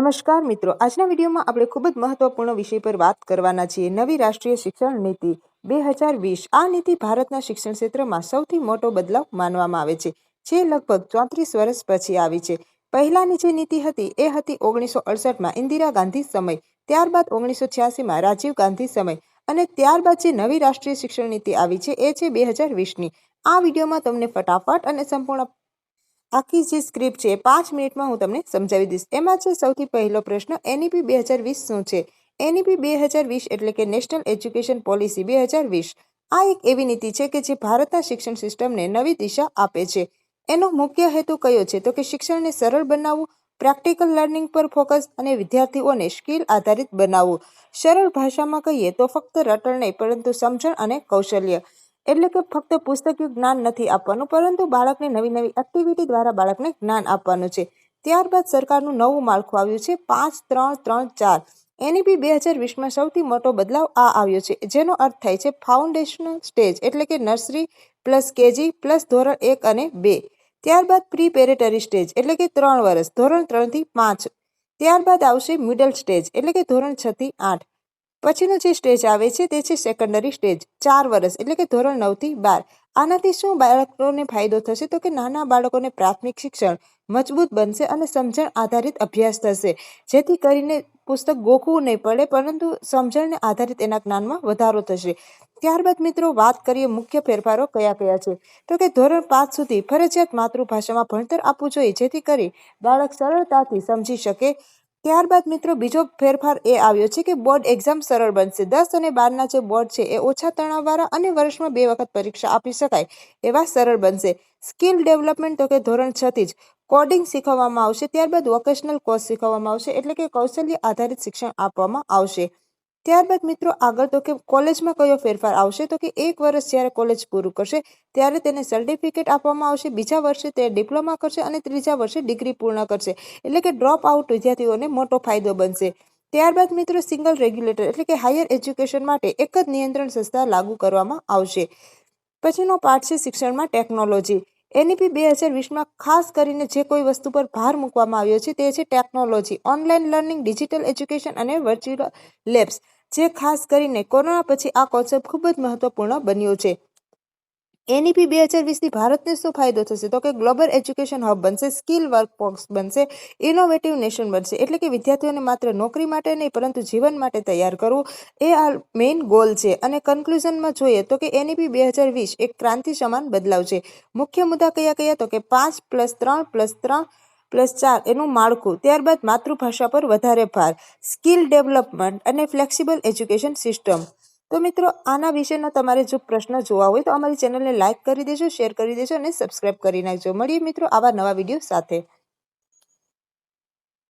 નમસ્કાર મિત્રો, આજના વિડીયોમાં આપણે ખૂબ જ મહત્વપૂર્ણ વિષય પર વાત કરવાના છીએ. નવી રાષ્ટ્રીય શિક્ષણ નીતિ 2020. આ નીતિ ભારતના શિક્ષણ ક્ષેત્રમાં સૌથી મોટો બદલાવ માનવામાં આવે છે, જે લગભગ 34 વર્ષ પછી આવી છે. પહેલાની જે નીતિ હતી એ હતી 1968માં ઇન્દિરા ગાંધી સમય, ત્યારબાદ 1986માં રાજીવ ગાંધી સમય અને ત્યારબાદ જે નવી રાષ્ટ્રીય શિક્ષણ નીતિ આવી છે એ છે 2020ની. આ વિડીયોમાં તમને ફટાફટ અને સંપૂર્ણ આખી જે સ્ક્રિપ્ટ છે 5 મિનિટમાં હું તમને સમજાવી દઈશ. એમાં છે સૌથી પહેલો પ્રશ્ન, એનઈપી 2020 શું છે? એનઈપી 2020 એટલે કે નેશનલ એજ્યુકેશન પોલિસી 2020. આ એક એવી નીતિ છે કે જે ભારતના શિક્ષણ સિસ્ટમને નવી દિશા આપે છે. એનો મુખ્ય હેતુ કયો છે? તો કે શિક્ષણને સરળ બનાવવું, પ્રેક્ટિકલ લર્નિંગ પર ફોકસ અને વિદ્યાર્થીઓને સ્કિલ આધારિત બનાવવું. સરળ ભાષામાં કહીએ તો ફક્ત રટણ નહીં પરંતુ સમજણ અને કૌશલ્ય. એટલે કે ફક્ત પુસ્તકીય જ્ઞાન નથી આપવાનું, પરંતુ બાળકને નવી નવી એક્ટિવિટી દ્વારા બાળકને જ્ઞાન આપવાનું છે. ત્યારબાદ સરકારનું નવું માળખું આવ્યું છે 5-3-3-4. એનઈપી 2020માં સૌથી મોટો બદલાવ આ આવ્યો છે, જેનો અર્થ થાય છે ફાઉન્ડેશનલ સ્ટેજ એટલે કે નર્સરી પ્લસ કેજી પ્લસ ધોરણ 1 અને 2. ત્યારબાદ પ્રિપેરેટરી સ્ટેજ એટલે કે 3 વર્ષ, ધોરણ 3 થી 5. ત્યારબાદ આવશે મિડલ સ્ટેજ એટલે કે ધોરણ 6 થી 8. પછીનો જે સ્ટેજ આવે છે તે છે સેકન્ડરી સ્ટેજ, 4 વર્ષ એટલે કે ધોરણ 9 થી 12. આનાથી શું બાળકોને ફાયદો થશે? તો કે નાના બાળકોને પ્રાથમિક શિક્ષણ મજબૂત બનશે અને સમજણ આધારિત અભ્યાસ થશે, જેથી કરીને પુસ્તક ગોખવું નહીં પડે પરંતુ સમજણને આધારિત એના જ્ઞાનમાં વધારો થશે. ત્યારબાદ મિત્રો વાત કરીએ મુખ્ય ફેરફારો કયા કયા છે. તો કે ધોરણ 5 સુધી ફરજિયાત માતૃભાષામાં ભણતર આપવું જોઈએ, જેથી કરી બાળક સરળતાથી સમજી શકે. ત્યારબાદ મિત્રો બીજો ફેરફાર એ આવ્યો છે કે બોર્ડ એક્ઝામ સરળ બનશે. 10 અને 12ના જે બોર્ડ છે એ ઓછા તણાવવાળા અને વર્ષમાં 2 વખત પરીક્ષા આપી શકાય એવા સરળ બનશે. સ્કિલ ડેવલપમેન્ટ તો કે ધોરણ 6 થી જ કોડિંગ શીખવવામાં આવશે. ત્યારબાદ વોકેશનલ કોર્સ શીખવવામાં આવશે એટલે કે કૌશલ્ય આધારિત શિક્ષણ આપવામાં આવશે. ત્યારબાદ મિત્રો આગળ તો કે કોલેજમાં કયો ફેરફાર આવશે? તો કે 1 વર્ષ જ્યારે કોલેજ પૂરું કરશે ત્યારે તેને સર્ટિફિકેટ આપવામાં આવશે, બીજા વર્ષે તે ડિપ્લોમા કરશે અને ત્રીજા વર્ષે ડિગ્રી પૂર્ણ કરશે. એટલે કે ડ્રોપ આઉટ વિદ્યાર્થીઓને મોટો ફાયદો બનશે. ત્યારબાદ મિત્રો સિંગલ રેગ્યુલેટર એટલે કે હાયર એજ્યુકેશન માટે એક જ નિયંત્રણ સંસ્થા લાગુ કરવામાં આવશે. પછીનો પાઠ છે શિક્ષણમાં ટેકનોલોજી. એનઈપી 2020માં ખાસ કરીને જે કોઈ વસ્તુ પર ભાર મૂકવામાં આવ્યો છે તે છે technology, online learning, digital education અને વર્ચ્યુઅલ લેબ્સ. જે ખાસ કરીને કોરોના પછી આ કોન્સેપ્ટ ખૂબ જ મહત્વપૂર્ણ બન્યો છે. એનઈપી 2020થી ભારતને શું ફાયદો થશે? તો કે ગ્લોબલ એજ્યુકેશન હબ બનશે, સ્કિલ વર્કફોર્સ બનશે, ઇનોવેટિવ નેશન બનશે. એટલે કે વિદ્યાર્થીઓને માત્ર નોકરી માટે નહીં પરંતુ જીવન માટે તૈયાર કરવું એ આ મેઇન ગોલ છે. અને કન્ક્લુઝનમાં જોઈએ તો કે એનઈપી 2020 એક ક્રાંતિ સમાન બદલાવ છે. મુખ્ય મુદ્દા કયા કયા? તો કે 5+3+3+4 એનું માળખું, ત્યારબાદ માતૃભાષા પર વધારે ભાર, સ્કિલ ડેવલપમેન્ટ અને ફ્લેક્સિબલ એજ્યુકેશન સિસ્ટમ. તો મિત્રો આના વિશેના તમારે જો પ્રશ્ન જોવા હોય તો અમારી ચેનલને લાઇક કરી દેજો, શેર કરી દેજો અને સબસ્ક્રાઇબ કરી નાખજો. મળીએ મિત્રો આવા નવા વિડીયો સાથે.